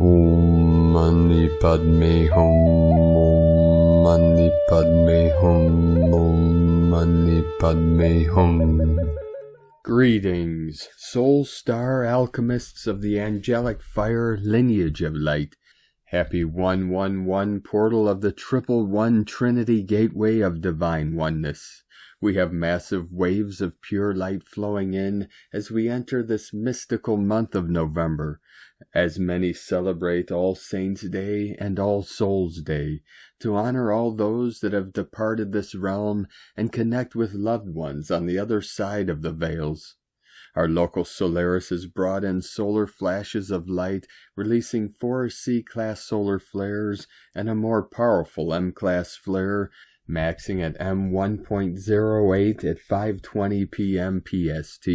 Om Mani Padme Hum. Om Mani Padme Hum. Om Mani Padme Hum. Greetings, soul star alchemists of the angelic fire lineage of light. Happy 111 portal of the triple one Trinity gateway of divine oneness. We have massive waves of pure light flowing in as we enter this mystical month of November, as many celebrate All Saints' Day and All Souls' Day, to honor all those that have departed this realm and connect with loved ones on the other side of the veils. Our local Solaris has brought in solar flashes of light, releasing 4 C-class solar flares and a more powerful M-class flare, maxing at M1.08 at 5:20 p.m. PST.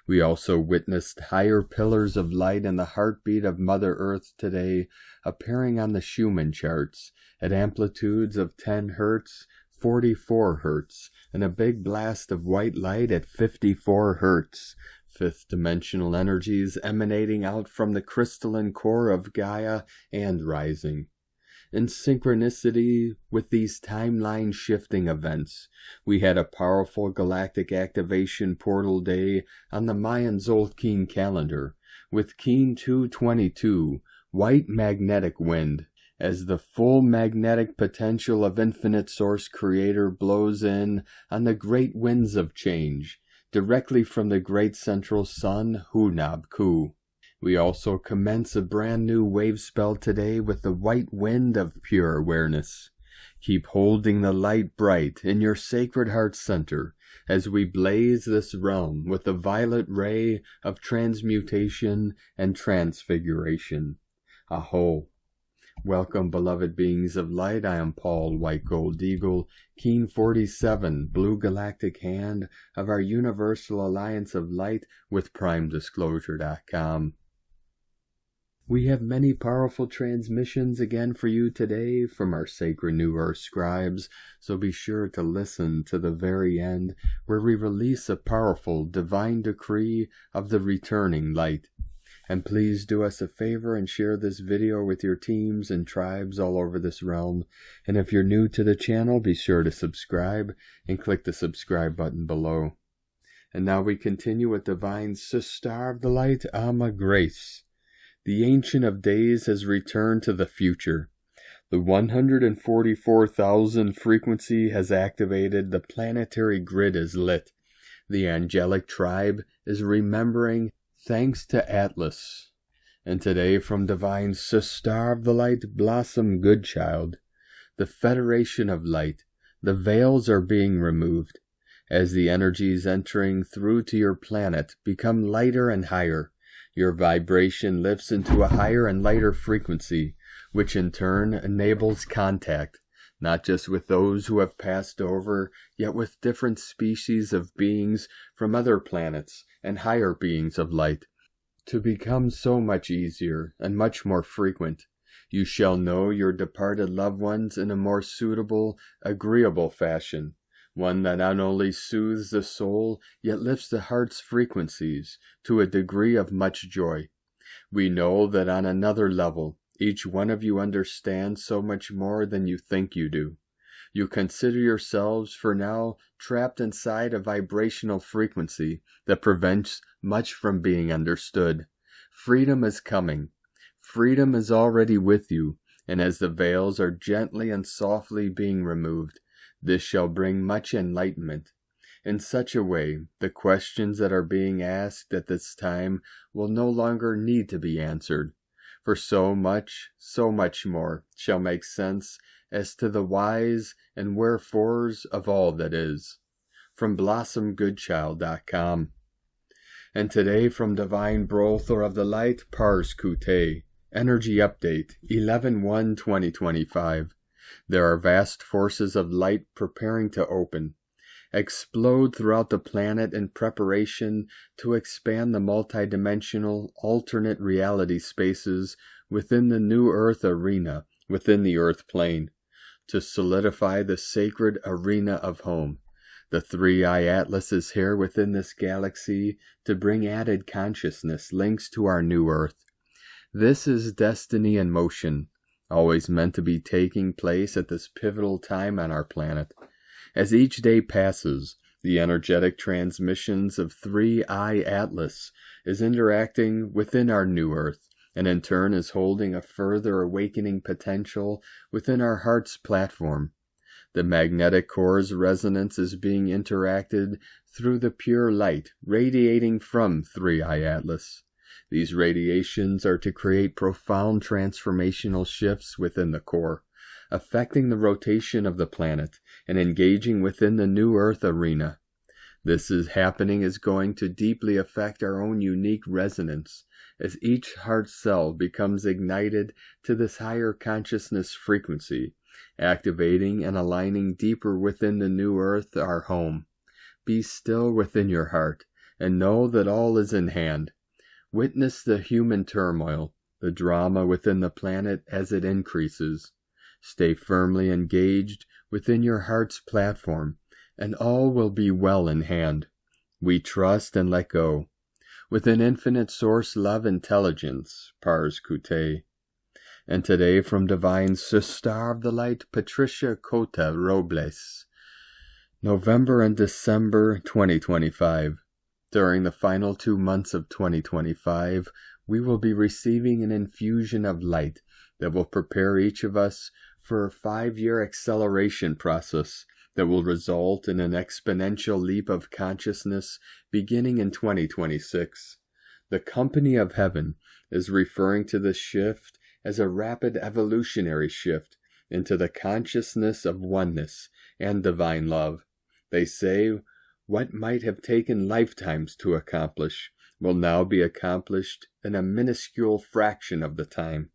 We also witnessed higher pillars of light in the heartbeat of Mother Earth today, appearing on the Schumann charts at amplitudes of 10 Hz, 44 Hz, and a big blast of white light at 54 Hz. Fifth dimensional energies emanating out from the crystalline core of Gaia and rising. In synchronicity with these timeline shifting events, we had a powerful galactic activation portal day on the Mayan Zolkeen calendar, with Keen 222, white magnetic wind, as the full magnetic potential of Infinite Source Creator blows in on the great winds of change, directly from the great central sun, Hunab-Ku. We also commence a brand new wave spell today with the white wind of pure awareness. Keep holding the light bright in your sacred heart center as we blaze this realm with the violet ray of transmutation and transfiguration. A'ho. Welcome, beloved beings of light. I am Paul, White Gold Eagle, Keen 47, Blue Galactic Hand of our Universal Alliance of Light with PrimeDisclosure.com. We have many powerful transmissions again for you today from our sacred New Earth scribes, so be sure to listen to the very end, where we release a powerful divine decree of the returning light. And please do us a favor and share this video with your teams and tribes all over this realm. And if you're new to the channel, be sure to subscribe and click the subscribe button below. And now we continue with Divine Sister of the Light, Ama Grace. The Ancient of Days has returned to the future. The 144,000 frequency has activated. The planetary grid is lit. The angelic tribe is remembering, thanks to Atlas. And today from Divine Sister of the Light, Blossom Goodchild, the Federation of Light, the veils are being removed. As the energies entering through to your planet become lighter and higher, your vibration lifts into a higher and lighter frequency, which in turn enables contact, not just with those who have passed over, yet with different species of beings from other planets and higher beings of light, to become so much easier and much more frequent. You shall know your departed loved ones in a more suitable, agreeable fashion, one that not only soothes the soul, yet lifts the heart's frequencies to a degree of much joy. We know that on another level, each one of you understands so much more than you think you do. You consider yourselves for now trapped inside a vibrational frequency that prevents much from being understood. Freedom is coming. Freedom is already with you, and as the veils are gently and softly being removed, this shall bring much enlightenment. In such a way, the questions that are being asked at this time will no longer need to be answered, for so much more shall make sense as to the whys and wherefores of all that is. From BlossomGoodchild.com. And today from Divine Brother of the Light, Pars Kute, Energy Update, 11/1/2025. There are vast forces of light preparing to open, explode throughout the planet in preparation to expand the multidimensional, alternate reality spaces within the new Earth arena, within the Earth plane, to solidify the sacred arena of home. The 3-eye Atlas is here within this galaxy to bring added consciousness links to our new Earth. This is destiny in motion, always meant to be taking place at this pivotal time on our planet. As each day passes, the energetic transmissions of 3i Atlas is interacting within our new Earth, and in turn is holding a further awakening potential within our heart's platform. The magnetic core's resonance is being interacted through the pure light radiating from 3i Atlas. These radiations are to create profound transformational shifts within the core, affecting the rotation of the planet and engaging within the new Earth arena. This happening is going to deeply affect our own unique resonance as each heart cell becomes ignited to this higher consciousness frequency, activating and aligning deeper within the new Earth, our home. Be still within your heart and know that all is in hand. Witness the human turmoil, the drama within the planet as it increases. Stay firmly engaged within your heart's platform, and all will be well in hand. We trust and let go. With an infinite source love intelligence, Pars Kute. And today from Divine Sister of the Light, Patricia Cota Robles. November and December 2025. During the final 2 months of 2025, we will be receiving an infusion of light that will prepare each of us for a 5-year acceleration process that will result in an exponential leap of consciousness beginning in 2026. The Company of Heaven is referring to this shift as a rapid evolutionary shift into the consciousness of oneness and divine love. They say, what might have taken lifetimes to accomplish will now be accomplished in a minuscule fraction of the time.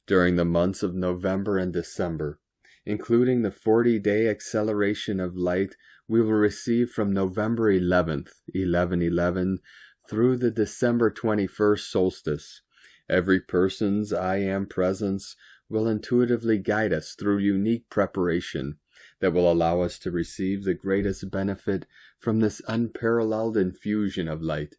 During the months of November and December, including the 40-day acceleration of light we will receive from November 11th, 11/11, through the December 21st solstice, every person's I Am presence will intuitively guide us through unique preparation that will allow us to receive the greatest benefit from this unparalleled infusion of light.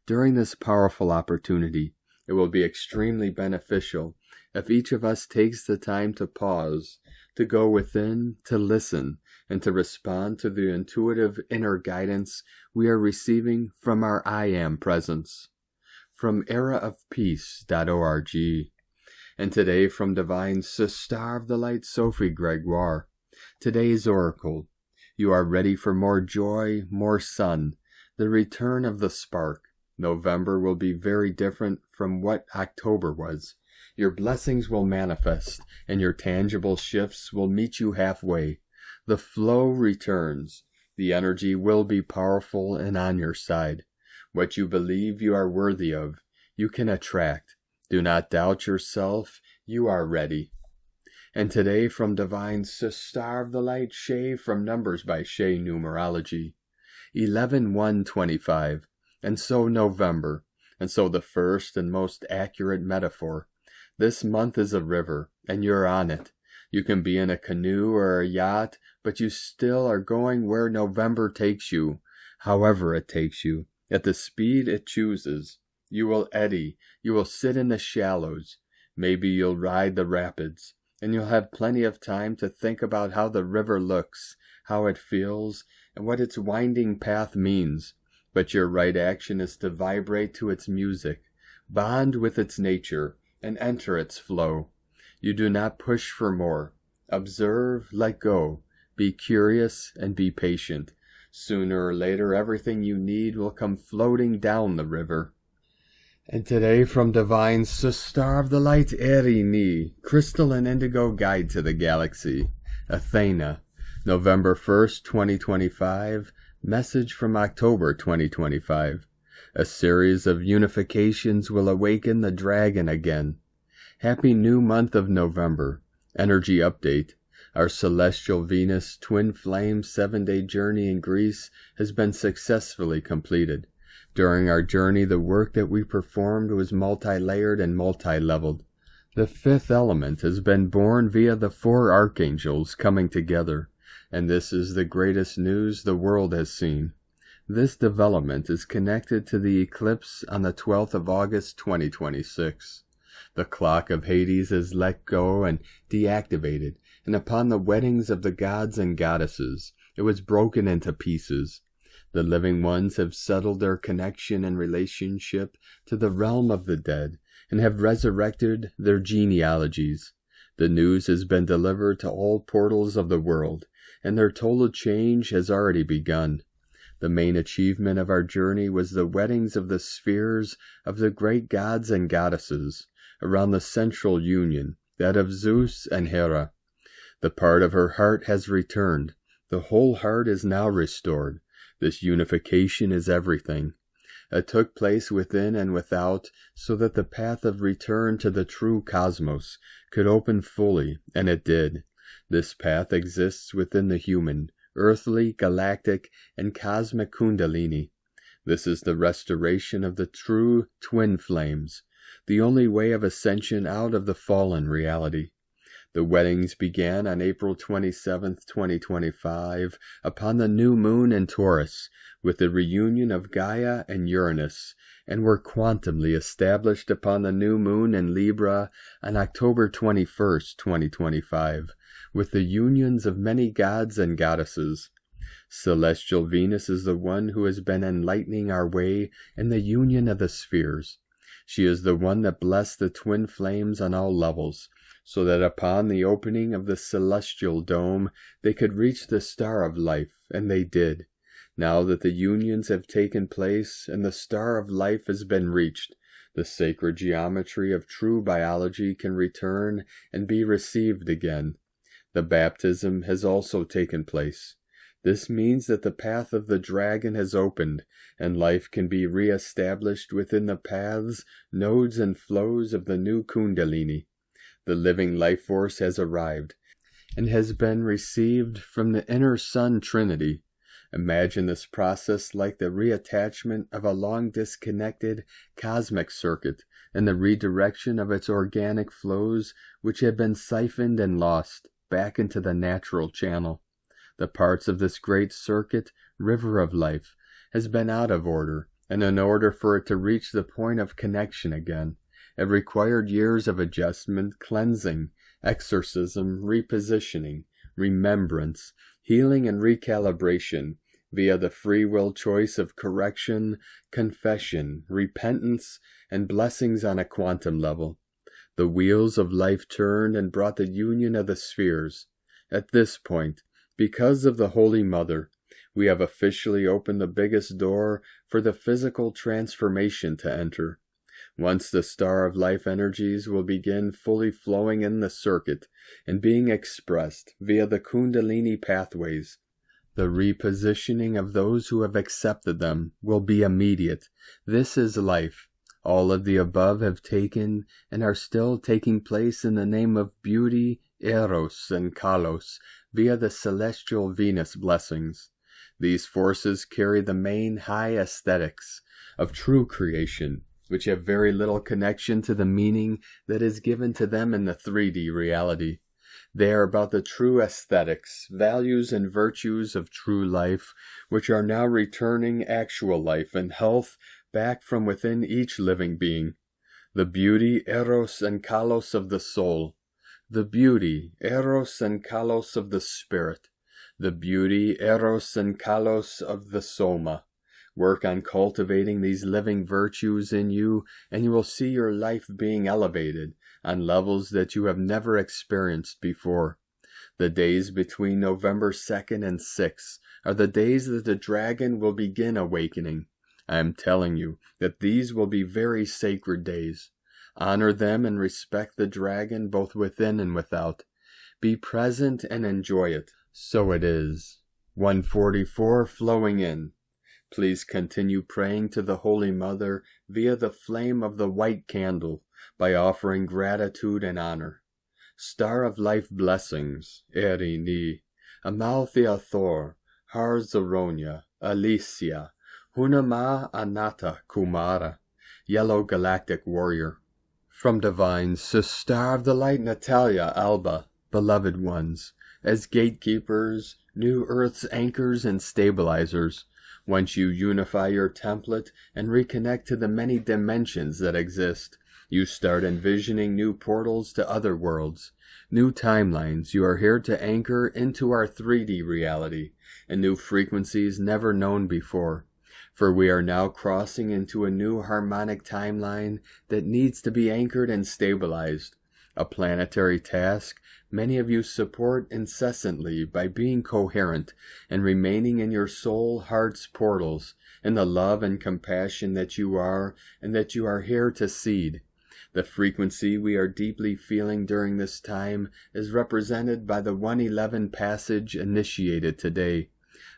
During this powerful opportunity, it will be extremely beneficial if each of us takes the time to pause, to go within, to listen, and to respond to the intuitive inner guidance we are receiving from our I Am presence. From eraofpeace.org. And today from Divine Sister of the Light, Sophie Gregoire. Today's Oracle. You are ready for more joy, more sun, the return of the spark. November will be very different from what October was. Your blessings will manifest, and your tangible shifts will meet you halfway. The flow returns. The energy will be powerful and on your side. What you believe you are worthy of, you can attract. Do not doubt yourself. You are ready. And today from Divine Sister of the Light, Shay, from Numbers by Shay Numerology. 11/1/25. And so November, and so the first and most accurate metaphor. This month is a river, and you're on it. You can be in a canoe or a yacht, but you still are going where November takes you, however it takes you, at the speed it chooses. You will eddy, you will sit in the shallows, maybe you'll ride the rapids, and you'll have plenty of time to think about how the river looks, how it feels, and what its winding path means. But your right action is to vibrate to its music, bond with its nature, and enter its flow. You do not push for more. Observe, let go, be curious, and be patient. Sooner or later, everything you need will come floating down the river. And today from Divine Sister of the Light, Erini, Crystal and Indigo Guide to the Galaxy, Athena, November 1st, 2025, message from October 2025. A series of unifications will awaken the dragon again. Happy new month of November. Energy update. Our celestial Venus twin flame 7-day journey in Greece has been successfully completed. During our journey, the work that we performed was multi-layered and multi-leveled. The fifth element has been born via the 4 archangels coming together, and this is the greatest news the world has seen. This development is connected to the eclipse on the 12th of August 2026. The clock of Hades is let go and deactivated, and upon the weddings of the gods and goddesses, it was broken into pieces. The living ones have settled their connection and relationship to the realm of the dead, and have resurrected their genealogies. The news has been delivered to all portals of the world, and their total change has already begun. The main achievement of our journey was the weddings of the spheres of the great gods and goddesses, around the central union, that of Zeus and Hera. The part of her heart has returned. The whole heart is now restored. This unification is everything. It took place within and without, so that the path of return to the true cosmos could open fully, and it did. This path exists within the human, earthly, galactic, and cosmic kundalini. This is the restoration of the true twin flames, the only way of ascension out of the fallen reality. The weddings began on April 27th, 2025, upon the new moon in Taurus, with the reunion of Gaia and Uranus, and were quantumly established upon the new moon in Libra on October 21st, 2025, with the unions of many gods and goddesses. Celestial Venus is the one who has been enlightening our way in the union of the spheres. She is the one that blessed the twin flames on all levels, so that upon the opening of the celestial dome they could reach the star of life, and they did. Now that the unions have taken place and the star of life has been reached, the sacred geometry of true biology can return and be received again. The baptism has also taken place. This means that the path of the dragon has opened, and life can be re-established within the paths, nodes, and flows of the new kundalini. The living life force has arrived, and has been received from the inner sun trinity. Imagine this process like the reattachment of a long disconnected cosmic circuit, and the redirection of its organic flows which had been siphoned and lost, back into the natural channel. The parts of this great circuit, river of life, has been out of order, and in order for it to reach the point of connection again, it required years of adjustment, cleansing, exorcism, repositioning, remembrance, healing, and recalibration via the free will choice of correction, confession, repentance, and blessings on a quantum level. The wheels of life turned and brought the union of the spheres. At this point, because of the Holy Mother, we have officially opened the biggest door for the physical transformation to enter. Once the star of life energies will begin fully flowing in the circuit and being expressed via the kundalini pathways, the repositioning of those who have accepted them will be immediate. This is life. All of the above have taken and are still taking place in the name of beauty, eros, and kalos via the celestial Venus blessings. These forces carry the main high aesthetics of true creation, which have very little connection to the meaning that is given to them in the 3D reality. They are about the true aesthetics, values, and virtues of true life, which are now returning actual life and health back from within each living being. The beauty, eros, and kalos of the soul. The beauty, eros, and kalos of the spirit. The beauty, eros, and kalos of the soma. Work on cultivating these living virtues in you, and you will see your life being elevated on levels that you have never experienced before. The days between November 2nd and 6th are the days that the dragon will begin awakening. I am telling you that these will be very sacred days. Honor them and respect the dragon both within and without. Be present and enjoy it. So it is. 144 flowing in. Please continue praying to the Holy Mother via the flame of the white candle by offering gratitude and honor. Star of Life blessings, Eri Ni, Amalthea Thor, Har Zaronia, Alicia, Hunama Anata Kumara, Yellow Galactic Warrior. From Divine, Star of the Light Natalia Alba, beloved ones, as gatekeepers, new Earth's anchors and stabilizers, once you unify your template and reconnect to the many dimensions that exist, You start envisioning new portals to other worlds, new timelines. You are here to anchor into our 3D reality and new frequencies never known before. For we are now crossing into a new harmonic timeline that needs to be anchored and stabilized. A planetary task many of you support incessantly by being coherent and remaining in your soul heart's portals, in the love and compassion that you are and that you are here to seed. The frequency we are deeply feeling during this time is represented by the 111 passage initiated today,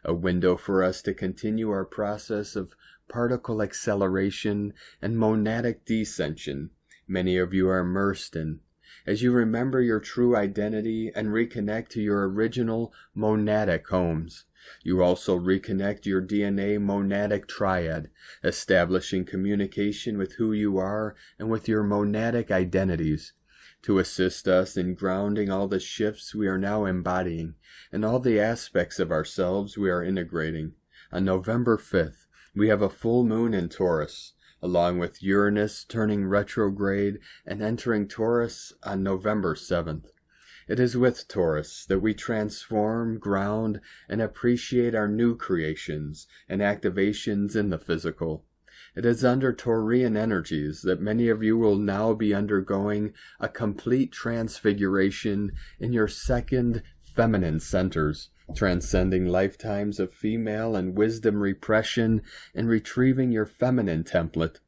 a window for us to continue our process of particle acceleration and monadic descension many of you are immersed in. As you remember your true identity and reconnect to your original monadic homes, you also reconnect your DNA monadic triad, establishing communication with who you are and with your monadic identities. To assist us in grounding all the shifts we are now embodying and all the aspects of ourselves we are integrating. On November 5th, we have a full moon in Taurus, along with Uranus turning retrograde and entering Taurus on November 7th. It is with Taurus that we transform, ground, and appreciate our new creations and activations in the physical. It is under Taurian energies that many of you will now be undergoing a complete transfiguration in your second feminine centers, transcending lifetimes of female and wisdom repression and retrieving your feminine template.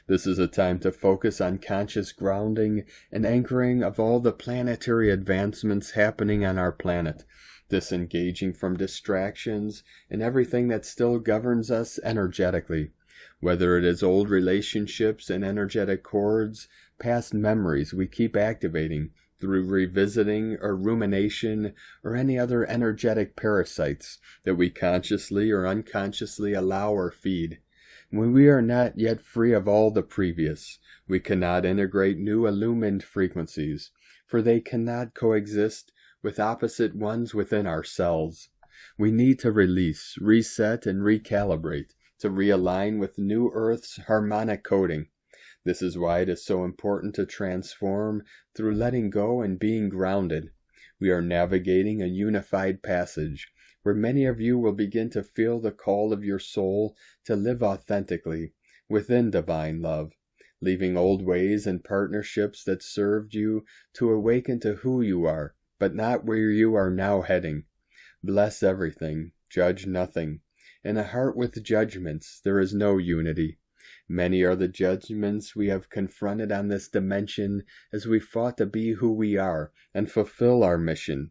This is a time to focus on conscious grounding and anchoring of all the planetary advancements happening on our planet, disengaging from distractions and everything that still governs us energetically. Whether it is old relationships and energetic cords, past memories we keep activating through revisiting or rumination, or any other energetic parasites that we consciously or unconsciously allow or feed. When we are not yet free of all the previous, we cannot integrate new illumined frequencies, for they cannot coexist with opposite ones within ourselves. We need to release, reset, and recalibrate to realign with new Earth's harmonic coding. This is why it is so important to transform through letting go and being grounded. We are navigating a unified passage, where many of you will begin to feel the call of your soul to live authentically within divine love, leaving old ways and partnerships that served you to awaken to who you are, but not where you are now heading. Bless everything, judge nothing. In a heart with judgments, there is no unity. Many are the judgments we have confronted on this dimension as we fought to be who we are and fulfill our mission.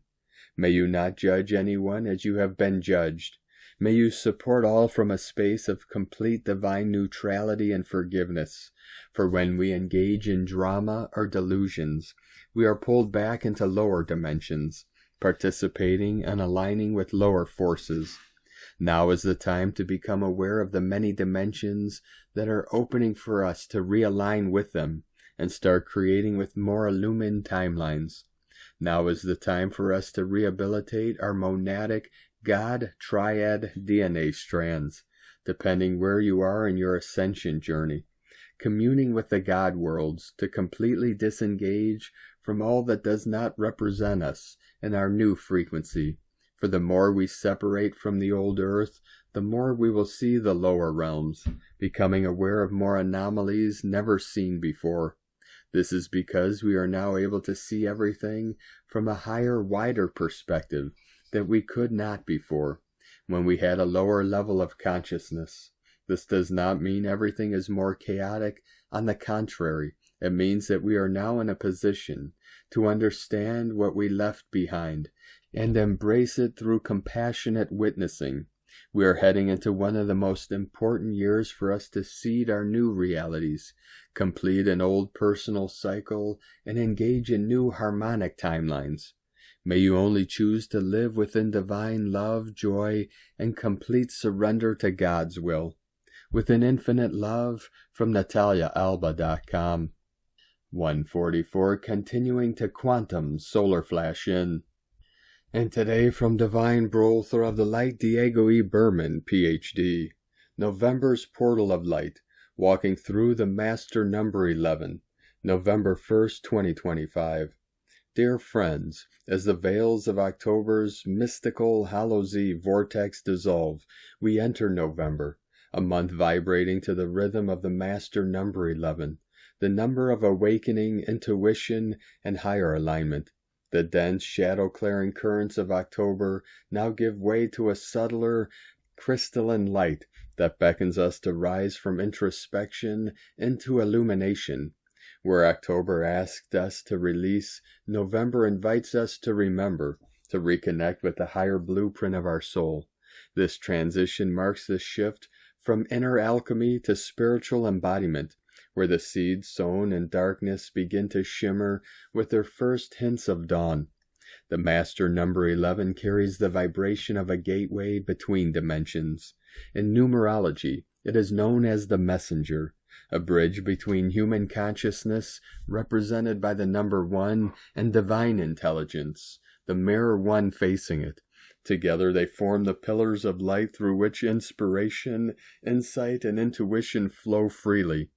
May you not judge anyone as you have been judged. May you support all from a space of complete divine neutrality and forgiveness. For when we engage in drama or delusions, we are pulled back into lower dimensions, participating and aligning with lower forces. Now is the time to become aware of the many dimensions that are opening for us to realign with them and start creating with more illumined timelines. Now is the time for us to rehabilitate our monadic God triad DNA strands, depending where you are in your ascension journey, communing with the God worlds to completely disengage from all that does not represent us in our new frequency. For the more we separate from the old earth, the more we will see the lower realms, becoming aware of more anomalies never seen before. This is because we are now able to see everything from a higher, wider perspective that we could not before, when we had a lower level of consciousness. This does not mean everything is more chaotic. On the contrary, it means that we are now in a position to understand what we left behind and embrace it through compassionate witnessing. We are heading into one of the most important years for us to seed our new realities, complete an old personal cycle, and engage in new harmonic timelines. May you only choose to live within divine love, joy, and complete surrender to God's will. With an infinite love, from NataliaAlba.com. 144, continuing to quantum solar flash in. And today from Divine Brother of the Light, Diego E. Berman, Ph.D. November's Portal of Light, walking through the Master Number 11, November 1st, 2025. Dear friends, as the veils of October's mystical Hallows Eve vortex dissolve, we enter November, a month vibrating to the rhythm of the master number 11, the number of awakening, intuition, and higher alignment. The dense, shadow-clearing currents of October now give way to a subtler, crystalline light that beckons us to rise from introspection into illumination. Where October asked us to release, November invites us to remember, to reconnect with the higher blueprint of our soul. This transition marks the shift from inner alchemy to spiritual embodiment, where the seeds sown in darkness begin to shimmer with their first hints of dawn. The master number 11 carries the vibration of a gateway between dimensions. In numerology, it is known as the messenger, a bridge between human consciousness, represented by the number 1, and divine intelligence, the mirror 1 facing it. Together they form the pillars of light through which inspiration, insight, and intuition flow freely.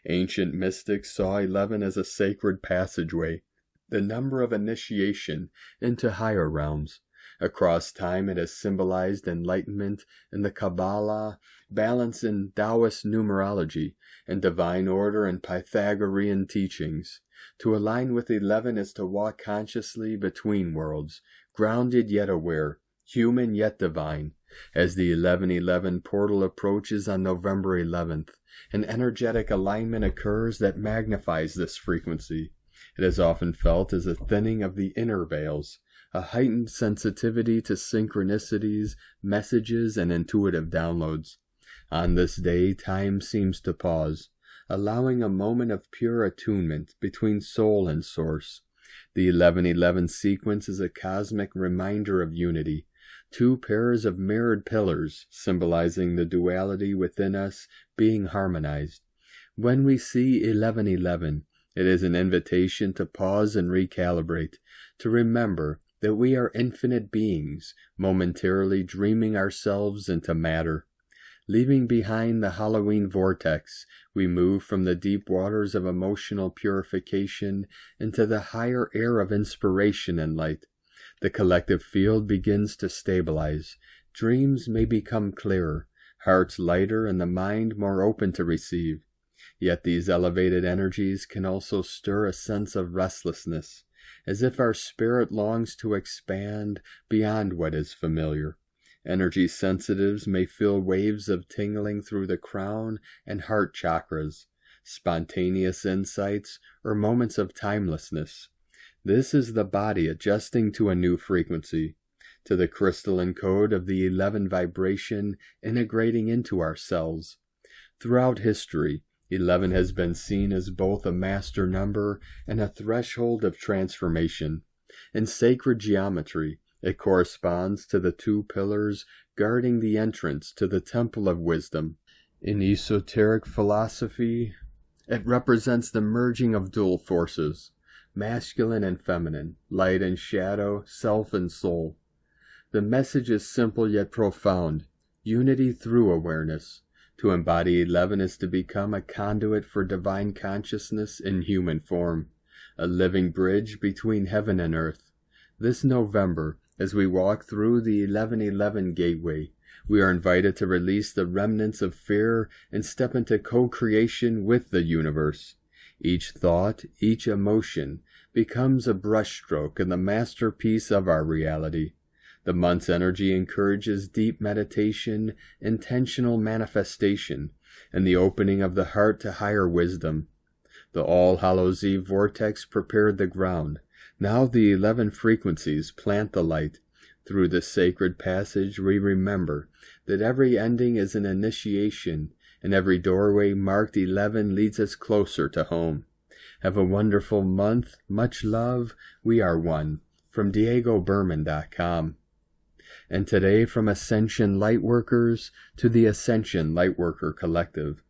Ancient mystics saw 11 as a sacred passageway, the number of initiation into higher realms. Across time it has symbolized enlightenment in the Kabbalah, balance in Taoist numerology, and divine order in Pythagorean teachings. To align with 11 is to walk consciously between worlds, grounded yet aware, human yet divine. As the 1111 portal approaches on November 11th, an energetic alignment occurs that magnifies this frequency. It is often felt as a thinning of the inner veils, a heightened sensitivity to synchronicities, messages, and intuitive downloads. On this day, time seems to pause, allowing a moment of pure attunement between soul and source. The 1111 sequence is a cosmic reminder of unity, two pairs of mirrored pillars symbolizing the duality within us being harmonized. When we see 1111, it is an invitation to pause and recalibrate, to remember that we are infinite beings, momentarily dreaming ourselves into matter. Leaving behind the Halloween vortex, we move from the deep waters of emotional purification into the higher air of inspiration and light. The collective field begins to stabilize. Dreams may become clearer, hearts lighter, and the mind more open to receive. Yet these elevated energies can also stir a sense of restlessness, as if our spirit longs to expand beyond what is familiar. Energy sensitives may feel waves of tingling through the crown and heart chakras, spontaneous insights, or moments of timelessness. This is the body adjusting to a new frequency, to the crystalline code of the 11 vibration integrating into our cells. Throughout history, 11 has been seen as both a master number and a threshold of transformation. In sacred geometry, it corresponds to the two pillars guarding the entrance to the Temple of Wisdom. In esoteric philosophy, it represents the merging of dual forces, masculine and feminine, light and shadow, self and soul. The message is simple yet profound: unity through awareness. To embody 11 is to become a conduit for divine consciousness in human form, a living bridge between heaven and earth. This November, as we walk through the 1111 gateway, we are invited to release the remnants of fear and step into co-creation with the universe. Each thought, each emotion, becomes a brushstroke in the masterpiece of our reality. The month's energy encourages deep meditation, intentional manifestation, and the opening of the heart to higher wisdom. The All Hallows Eve vortex prepared the ground. Now the 11 frequencies plant the light. Through this sacred passage we remember that every ending is an initiation, and every doorway marked 11 leads us closer to home. Have a wonderful month. Much love. We are one. From DiegoBerman.com. And today, from Ascension Lightworkers to the Ascension Lightworker Collective,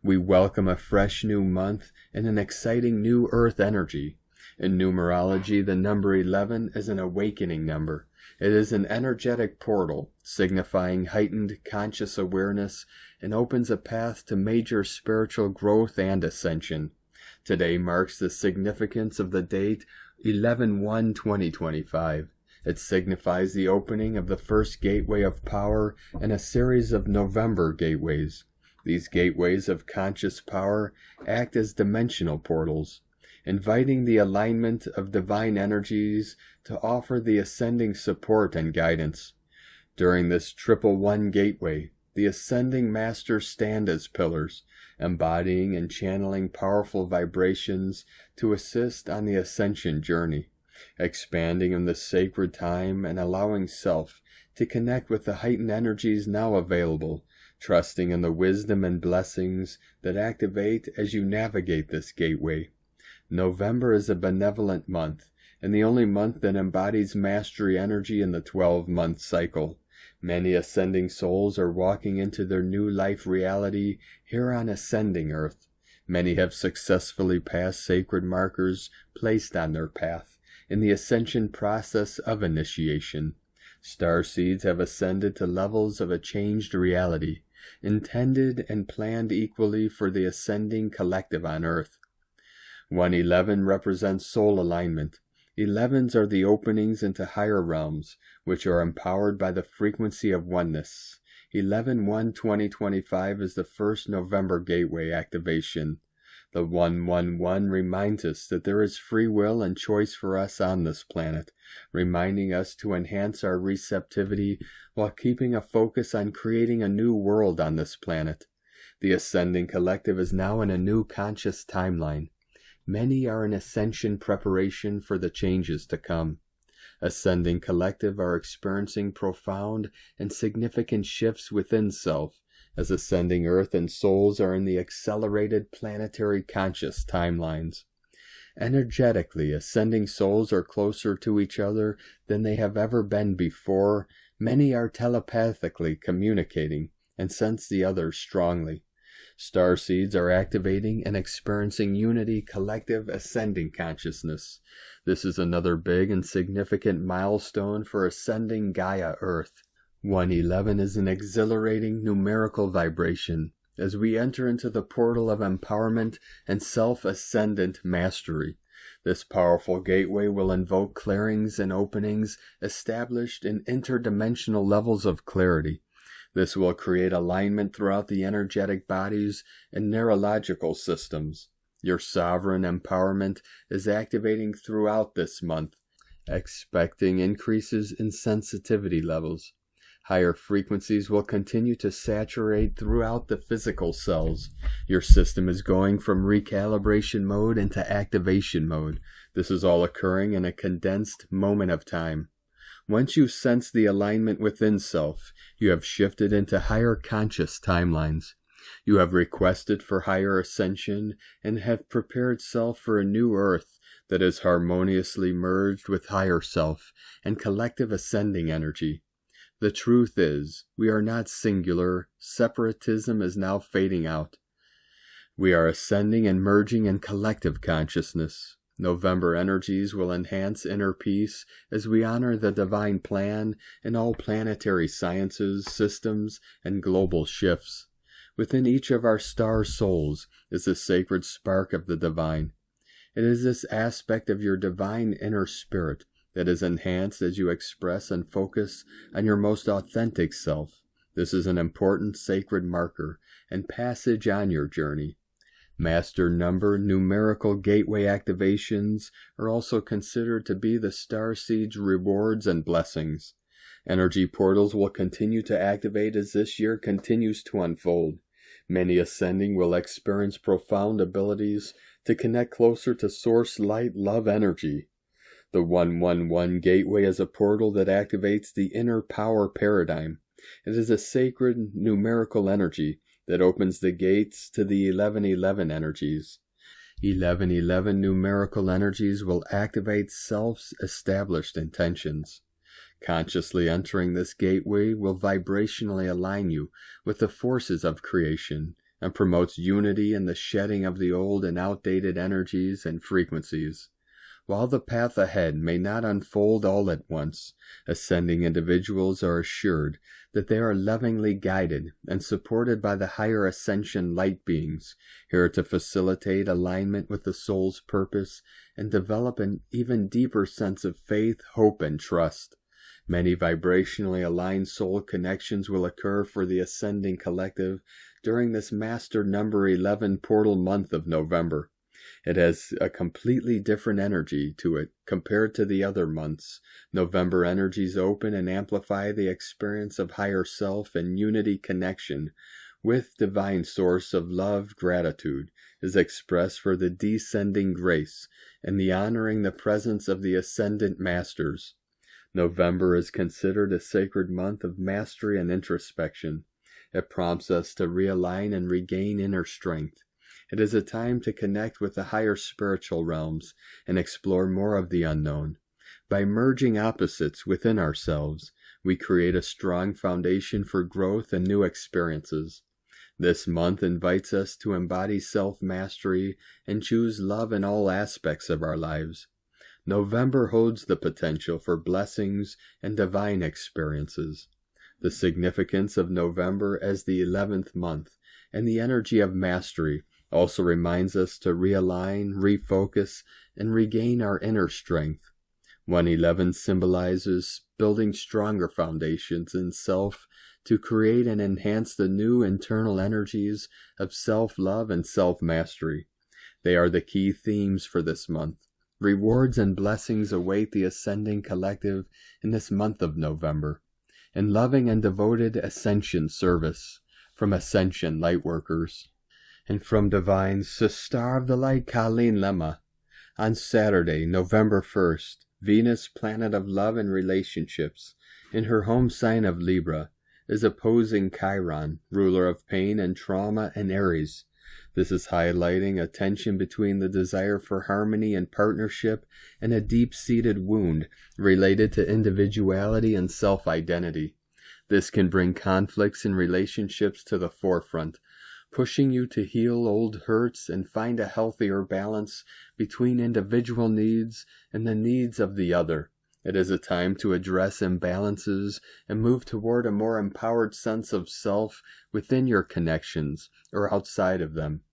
we welcome a fresh new month and an exciting new earth energy. In numerology, the number 11 is an awakening number. It is an energetic portal, signifying heightened conscious awareness, and opens a path to major spiritual growth and ascension. Today marks the significance of the date 11/1/2025. It signifies the opening of the first gateway of power in a series of November gateways. These gateways of conscious power act as dimensional portals, inviting the alignment of divine energies to offer the ascending support and guidance. During this 111 gateway, the ascending masters stand as pillars, embodying and channeling powerful vibrations to assist on the ascension journey, expanding in the sacred time and allowing self to connect with the heightened energies now available, trusting in the wisdom and blessings that activate as you navigate this gateway. November is a benevolent month, and the only month that embodies mastery energy in the 12-month cycle. Many ascending souls are walking into their new life reality here on ascending Earth. Many have successfully passed sacred markers placed on their path in the ascension process of initiation. Star seeds have ascended to levels of a changed reality, intended and planned equally for the ascending collective on Earth. 111 represents soul alignment. 11s are the openings into higher realms, which are empowered by the frequency of oneness. 11/1/2025 is the first November gateway activation. The 111 reminds us that there is free will and choice for us on this planet, reminding us to enhance our receptivity while keeping a focus on creating a new world on this planet. The ascending collective is now in a new conscious timeline. Many are in ascension preparation for the changes to come. Ascending collective are experiencing profound and significant shifts within self, as ascending Earth and souls are in the accelerated planetary conscious timelines. Energetically, ascending souls are closer to each other than they have ever been before. Many are telepathically communicating and sense the others strongly. Star seeds are activating and experiencing unity, collective, ascending consciousness. This is another big and significant milestone for ascending Gaia Earth. 111 is an exhilarating numerical vibration as we enter into the portal of empowerment and self-ascendant mastery. This powerful gateway will invoke clearings and openings established in interdimensional levels of clarity. This will create alignment throughout the energetic bodies and neurological systems. Your sovereign empowerment is activating throughout this month, expecting increases in sensitivity levels. Higher frequencies will continue to saturate throughout the physical cells. Your system is going from recalibration mode into activation mode. This is all occurring in a condensed moment of time. Once you sense the alignment within self, you have shifted into higher conscious timelines. You have requested for higher ascension and have prepared self for a new earth that is harmoniously merged with higher self and collective ascending energy. The truth is, we are not singular. Separatism is now fading out. We are ascending and merging in collective consciousness. November energies will enhance inner peace as we honor the divine plan in all planetary sciences, systems, and global shifts. Within each of our star souls is the sacred spark of the divine. It is this aspect of your divine inner spirit that is enhanced as you express and focus on your most authentic self. This is an important sacred marker and passage on your journey. Master number numerical gateway activations are also considered to be the starseed's rewards and blessings. Energy portals will continue to activate as this year continues to unfold. Many ascending will experience profound abilities to connect closer to source light love energy. The 111 gateway is a portal that activates the inner power paradigm. It is a sacred numerical energy that opens the gates to the 1111 energies. 1111 numerical energies will activate self-established intentions. Consciously entering this gateway will vibrationally align you with the forces of creation and promotes unity in the shedding of the old and outdated energies and frequencies. While the path ahead may not unfold all at once, ascending individuals are assured that they are lovingly guided and supported by the higher ascension light beings, here to facilitate alignment with the soul's purpose and develop an even deeper sense of faith, hope, and trust. Many vibrationally aligned soul connections will occur for the ascending collective during this master number 11 portal month of November. It has a completely different energy to it compared to the other months. November energies open and amplify the experience of higher self and unity connection with divine source of love. Gratitude is expressed for the descending grace and the honoring the presence of the ascendant masters. November is considered a sacred month of mastery and introspection. It prompts us to realign and regain inner strength. It is a time to connect with the higher spiritual realms and explore more of the unknown. By merging opposites within ourselves, we create a strong foundation for growth and new experiences. This month invites us to embody self-mastery and choose love in all aspects of our lives. November holds the potential for blessings and divine experiences. The significance of November as the 11th month and the energy of mastery also reminds us to realign, refocus, and regain our inner strength. 111 symbolizes building stronger foundations in self to create and enhance the new internal energies of self-love and self-mastery. They are the key themes for this month. Rewards and blessings await the ascending collective in this month of November. In loving and devoted ascension service from Ascension Lightworkers. And from Divine Sister of the Light Colleen Lemma, on Saturday, November 1st, Venus, planet of love and relationships, in her home sign of Libra, is opposing Chiron, ruler of pain and trauma, and Aries. This is highlighting a tension between the desire for harmony and partnership and a deep-seated wound related to individuality and self-identity. This can bring conflicts in relationships to the forefront, pushing you to heal old hurts and find a healthier balance between individual needs and the needs of the other. It is a time to address imbalances and move toward a more empowered sense of self within your connections or outside of them.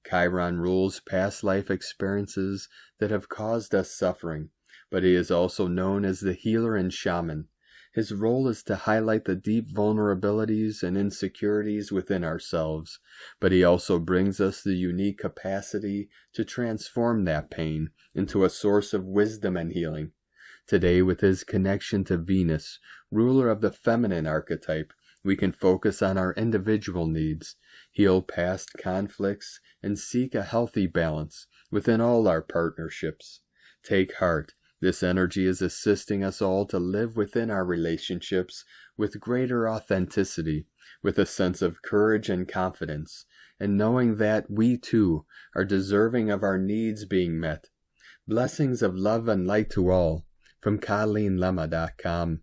Chiron rules past life experiences that have caused us suffering, but he is also known as the healer and shaman. His role is to highlight the deep vulnerabilities and insecurities within ourselves, but he also brings us the unique capacity to transform that pain into a source of wisdom and healing. Today, with his connection to Venus, ruler of the feminine archetype, we can focus on our individual needs, heal past conflicts, and seek a healthy balance within all our partnerships. Take heart. This energy is assisting us all to live within our relationships with greater authenticity, with a sense of courage and confidence, and knowing that we too are deserving of our needs being met. Blessings of love and light to all, from ColleenLemma.com.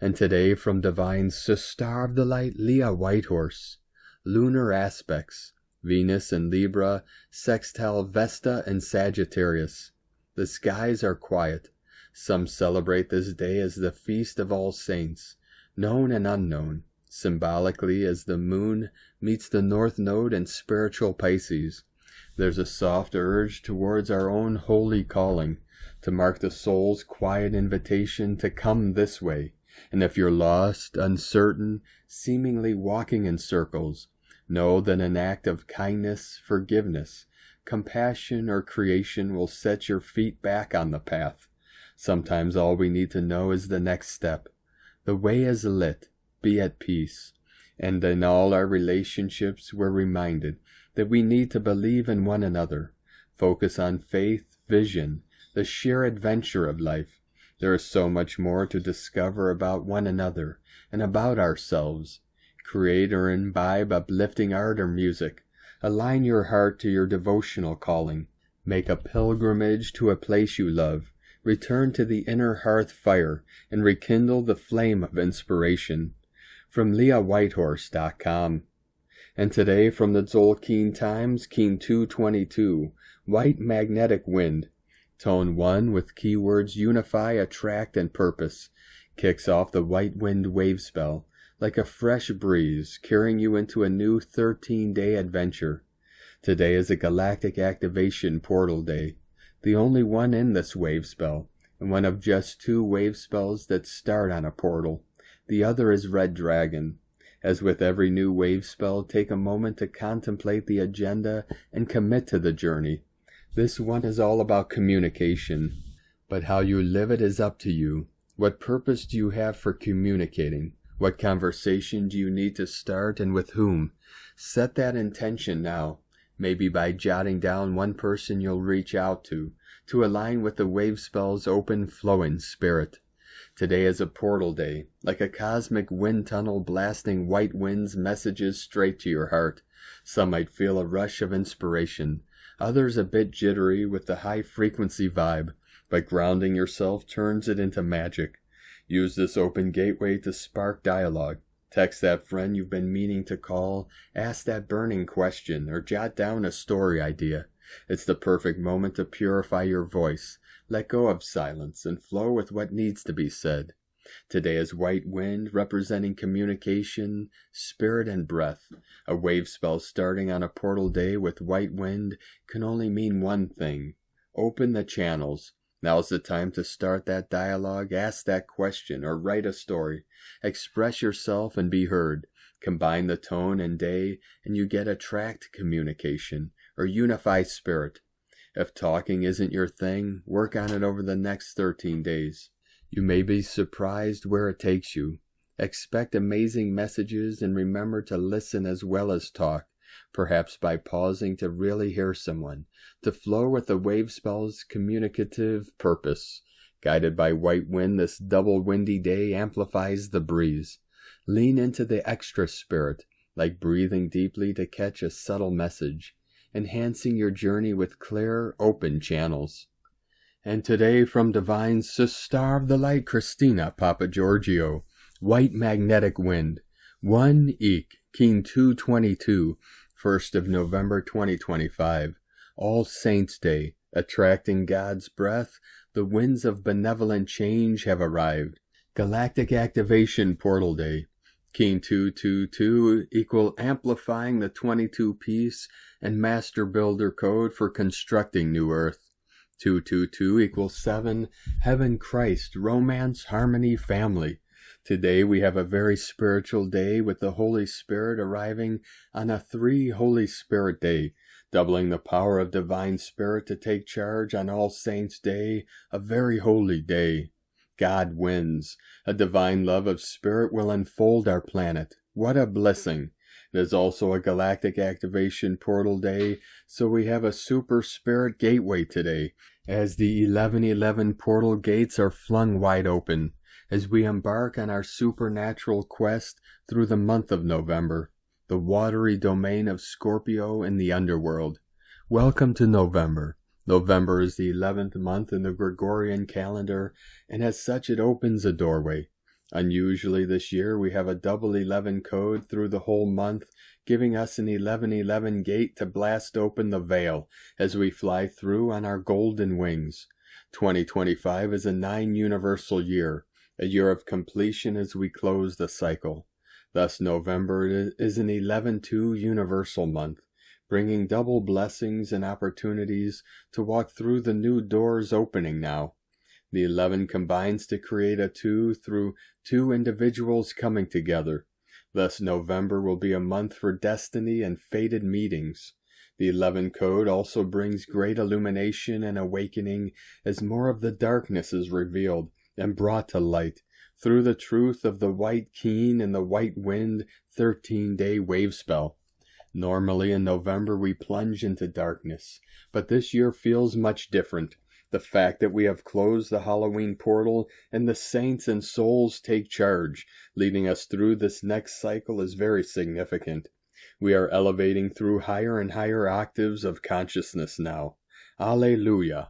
And today from Divine Sister of the Light, Leah Whitehorse. Lunar aspects, Venus and Libra, sextile Vesta and Sagittarius. The skies are quiet. Some celebrate this day as the Feast of All Saints, known and unknown, symbolically as the moon meets the North Node in spiritual Pisces. There's a soft urge towards our own holy calling, to mark the soul's quiet invitation to come this way. And if you're lost, uncertain, seemingly walking in circles, know that an act of kindness, forgiveness, compassion, or creation will set your feet back on the path. Sometimes all we need to know is the next step. The way is lit. Be at peace. And in all our relationships, we're reminded that we need to believe in one another. Focus on faith, vision, the sheer adventure of life. There is so much more to discover about one another and about ourselves. Create or imbibe uplifting art or music. Align your heart to your devotional calling. Make a pilgrimage to a place you love. Return to the inner hearth fire and rekindle the flame of inspiration. From LeahWhitehorse.com. And today from the Tzolk'in Times, Keen 222, White Magnetic Wind. Tone 1 with keywords unify, attract, and purpose kicks off the white wind wave spell like a fresh breeze, carrying you into a new 13-day adventure. Today is a galactic activation portal day, the only one in this wave spell, and one of just 2 wave spells that start on a portal. The other is Red Dragon. As with every new wave spell, take a moment to contemplate the agenda and commit to the journey. This one is all about communication, but how you live it is up to you. What purpose do you have for communicating? What conversation do you need to start, and with whom? Set that intention now, maybe by jotting down one person you'll reach out to align with the wave spell's open, flowing spirit. Today is a portal day, like a cosmic wind tunnel blasting white wind's messages straight to your heart. Some might feel a rush of inspiration, others a bit jittery with the high-frequency vibe, but grounding yourself turns it into magic. Use this open gateway to spark dialogue. Text that friend you've been meaning to call, ask that burning question, or jot down a story idea. It's the perfect moment to purify your voice, let go of silence, and flow with what needs to be said. Today is white wind, representing communication, spirit, and breath. A wave spell starting on a portal day with white wind can only mean one thing: open the channels. Now's the time to start that dialogue, ask that question, or write a story. Express yourself and be heard. Combine the tone and day, and you get attract communication, or unify spirit. If talking isn't your thing, work on it over the next 13 days. You may be surprised where it takes you. Expect amazing messages, and remember to listen as well as talk, perhaps by pausing to really hear someone, to flow with the wave spell's communicative purpose. Guided by white wind, this double windy day amplifies the breeze. Lean into the extra spirit, like breathing deeply to catch a subtle message, enhancing your journey with clear, open channels. And today from Divine Sister of the Light, Christina Papa Giorgio, White Magnetic Wind, 1 Eek, Keen 222, 1st of November 2025, All Saints Day, attracting God's breath, the winds of benevolent change have arrived. Galactic Activation Portal Day, Keen 222 equal amplifying the 22 piece and Master Builder code for constructing New Earth. 222 equals 7, Heaven, Christ, Romance, Harmony, Family. Today we have a very spiritual day with the Holy Spirit arriving on a 3 Holy Spirit Day, doubling the power of Divine Spirit to take charge on All Saints Day, a very holy day. God wins. A divine love of spirit will enfold our planet. What a blessing. It is also a galactic activation portal day, so we have a super spirit gateway today, as the 1111 portal gates are flung wide open, as we embark on our supernatural quest through the month of November, the watery domain of Scorpio in the underworld. Welcome to November. November is the 11th month in the Gregorian calendar, and as such it opens a doorway. Unusually this year we have a double 11 code through the whole month, giving us an 1111 gate to blast open the veil as we fly through on our golden wings. 2025 is a 9 universal year, a year of completion as we close the cycle. Thus November is an 11-2 universal month, bringing double blessings and opportunities to walk through the new doors opening now. The 11 combines to create a 2 through 2 individuals coming together. Thus November will be a month for destiny and fated meetings. The 11 code also brings great illumination and awakening as more of the darkness is revealed and brought to light through the truth of the white keen and the white wind 13-day wave spell. Normally in November we plunge into darkness, but this year feels much different. The fact that we have closed the Halloween portal and the saints and souls take charge, leading us through this next cycle is very significant. We are elevating through higher and higher octaves of consciousness now. Alleluia!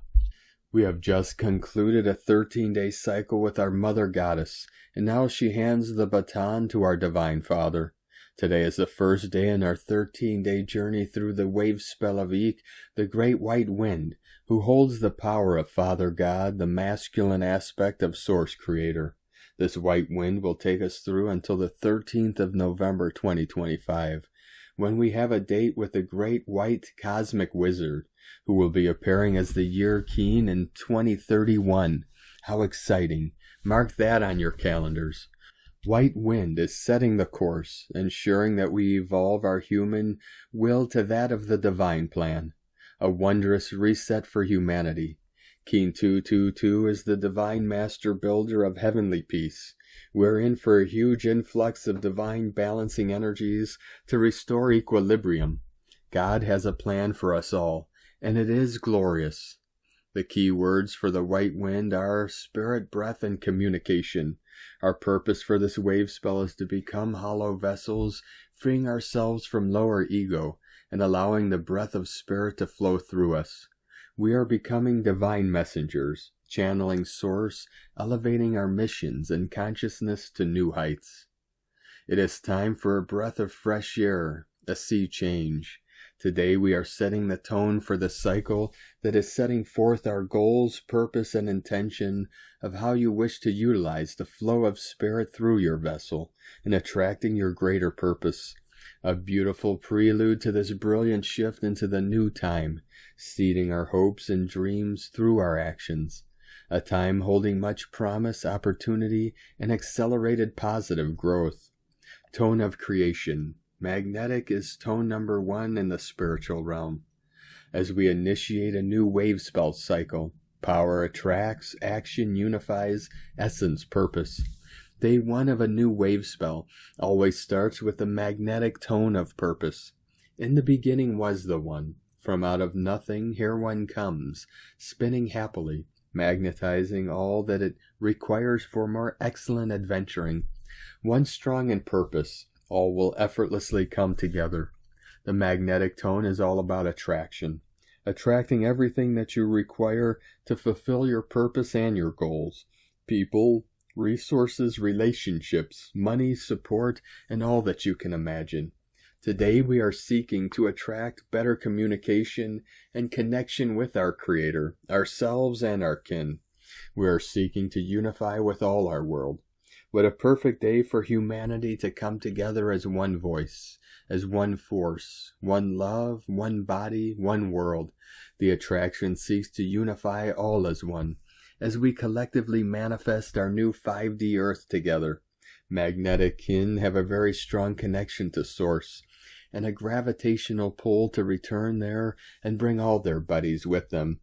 We have just concluded a 13-day cycle with our Mother Goddess, and now she hands the baton to our Divine Father. Today is the first day in our 13-day journey through the wave spell of Eek, the great white wind, who holds the power of Father God, the masculine aspect of Source Creator. This white wind will take us through until the 13th of November 2025, when we have a date with the great white cosmic wizard, who will be appearing as the year Keen in 2031. How exciting! Mark that on your calendars. White wind is setting the course, ensuring that we evolve our human will to that of the divine plan. A wondrous reset for humanity. Keen 222 is the divine master builder of heavenly peace. We're in for a huge influx of divine balancing energies to restore equilibrium. God has a plan for us all, and it is glorious. The key words for the white wind are spirit, breath, and communication. Our purpose for this wave spell is to become hollow vessels, freeing ourselves from lower ego and allowing the breath of spirit to flow through us. We are becoming divine messengers, channeling Source, elevating our missions and consciousness to new heights. It is time for a breath of fresh air, a sea change. Today we are setting the tone for the cycle that is setting forth our goals, purpose, and intention of how you wish to utilize the flow of spirit through your vessel in attracting your greater purpose. A beautiful prelude to this brilliant shift into the new time, seeding our hopes and dreams through our actions. A time holding much promise, opportunity, and accelerated positive growth. Tone of creation. Magnetic is tone number 1 in the spiritual realm. As we initiate a new wave spell cycle, power attracts, action unifies, essence purpose. Day 1 of a new wave spell always starts with the magnetic tone of purpose. In the beginning was the One. From out of nothing here one comes, spinning happily, magnetizing all that it requires for more excellent adventuring. One strong in purpose, all will effortlessly come together. The magnetic tone is all about attraction, attracting everything that you require to fulfill your purpose and your goals. People, resources, relationships, money, support, and all that you can imagine. Today we are seeking to attract better communication and connection with our Creator, ourselves, and our kin. We are seeking to unify with all our world. What a perfect day for humanity to come together as one voice, as one force, one love, one body, one world. The attraction seeks to unify all as one, as we collectively manifest our new 5D Earth together. Magnetic kin have a very strong connection to Source, and a gravitational pull to return there and bring all their buddies with them.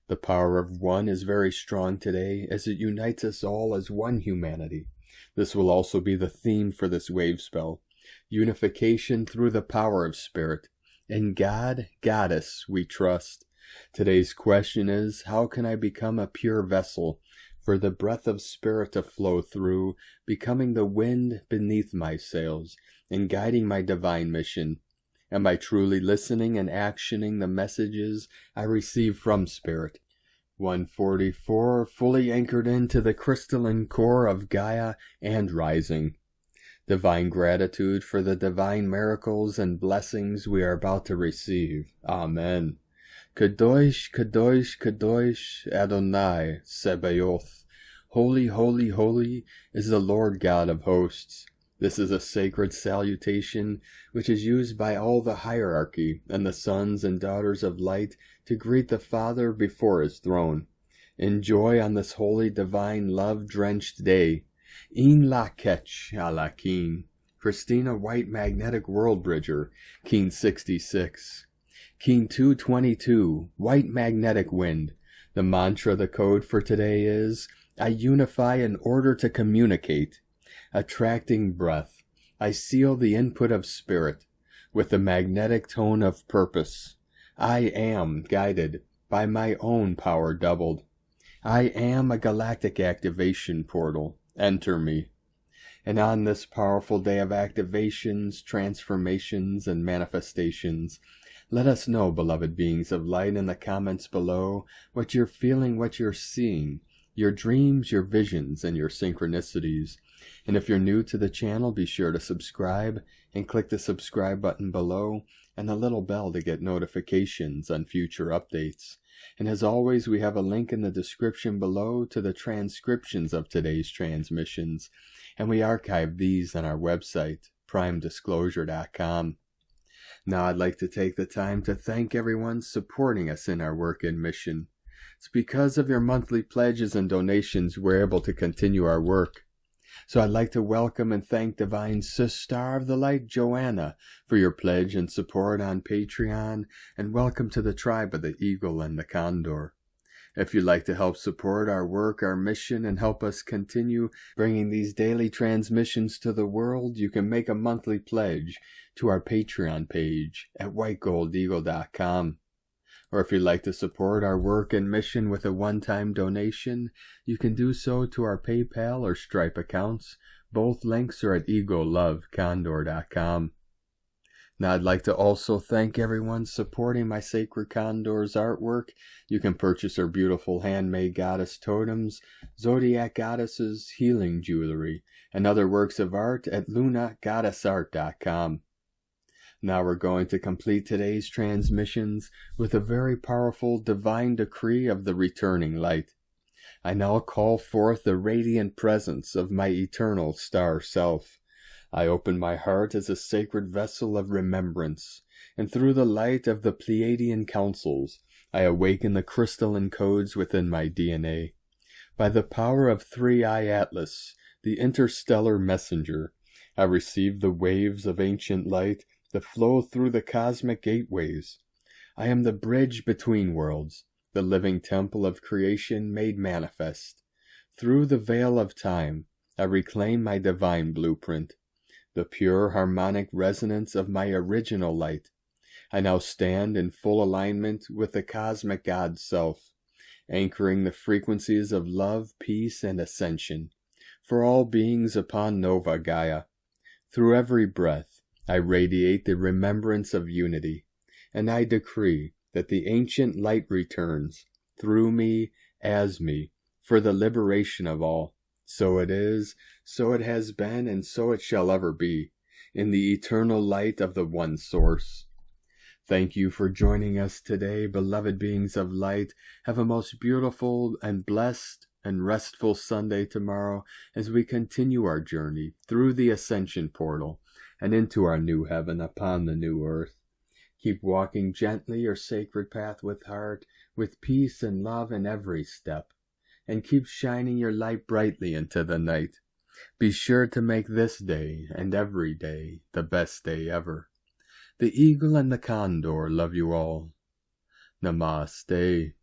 The power of one is very strong today, as it unites us all as one humanity. This will also be the theme for this wave spell. Unification through the power of spirit. In God, Goddess, we trust. Today's question is, how can I become a pure vessel for the breath of spirit to flow through, becoming the wind beneath my sails and guiding my divine mission? Am I truly listening and actioning the messages I receive from spirit? 144, fully anchored into the crystalline core of Gaia and rising. Divine gratitude for the divine miracles and blessings we are about to receive. Amen. Kadosh, Kadosh, Kadosh, Adonai, Sebaoth. Holy, holy, holy is the Lord God of hosts. This is a sacred salutation which is used by all the hierarchy and the sons and daughters of light to greet the Father before his throne. Enjoy on this holy, divine, love-drenched day. In Lakech Alakin. Christina White Magnetic World Bridger, Keen 66. Keen 222, White Magnetic Wind. The mantra, the code for today is, I unify in order to communicate. Attracting breath. I seal the input of spirit with the magnetic tone of purpose. I am guided by my own power doubled. I am a galactic activation portal. Enter me. And on this powerful day of activations, transformations, and manifestations, let us know, beloved beings of light, in the comments below, what you're feeling, what you're seeing, your dreams, your visions, and your synchronicities. And if you're new to the channel, be sure to subscribe and click the subscribe button below and the little bell to get notifications on future updates. And as always, we have a link in the description below to the transcriptions of today's transmissions, and we archive these on our website, primedisclosure.com. Now I'd like to take the time to thank everyone supporting us in our work and mission. It's because of your monthly pledges and donations we're able to continue our work. So I'd like to welcome and thank Divine Sister of the Light, Joanna, for your pledge and support on Patreon, and welcome to the tribe of the Eagle and the Condor. If you'd like to help support our work, our mission, and help us continue bringing these daily transmissions to the world, you can make a monthly pledge to our Patreon page at whitegoldeagle.com. Or if you'd like to support our work and mission with a one-time donation, you can do so to our PayPal or Stripe accounts. Both links are at egolovecondor.com. Now I'd like to also thank everyone supporting my Sacred Condor's artwork. You can purchase her beautiful handmade goddess totems, zodiac goddesses, healing jewelry, and other works of art at lunagoddessart.com. Now we're going to complete today's transmissions with a very powerful divine decree of the returning light. I now call forth the radiant presence of my eternal star self. I open my heart as a sacred vessel of remembrance, and through the light of the Pleiadian councils, I awaken the crystalline codes within my DNA. By the power of 3-Eye Atlas, the interstellar messenger, I receive the waves of ancient light that flow through the cosmic gateways. I am the bridge between worlds, the living temple of creation made manifest. Through the veil of time, I reclaim my divine blueprint, the pure harmonic resonance of my original light. I now stand in full alignment with the cosmic God self, anchoring the frequencies of love, peace, and ascension for all beings upon Nova Gaia. Through every breath, I radiate the remembrance of unity, and I decree that the ancient light returns, through me, as me, for the liberation of all. So it is, so it has been, and so it shall ever be, in the eternal light of the One Source. Thank you for joining us today, beloved beings of light. Have a most beautiful and blessed and restful Sunday tomorrow as we continue our journey through the Ascension Portal and into our new heaven upon the new earth. Keep walking gently your sacred path with heart, with peace and love in every step, and keep shining your light brightly into the night. Be sure to make this day and every day the best day ever. The Eagle and the Condor love you all. Namaste.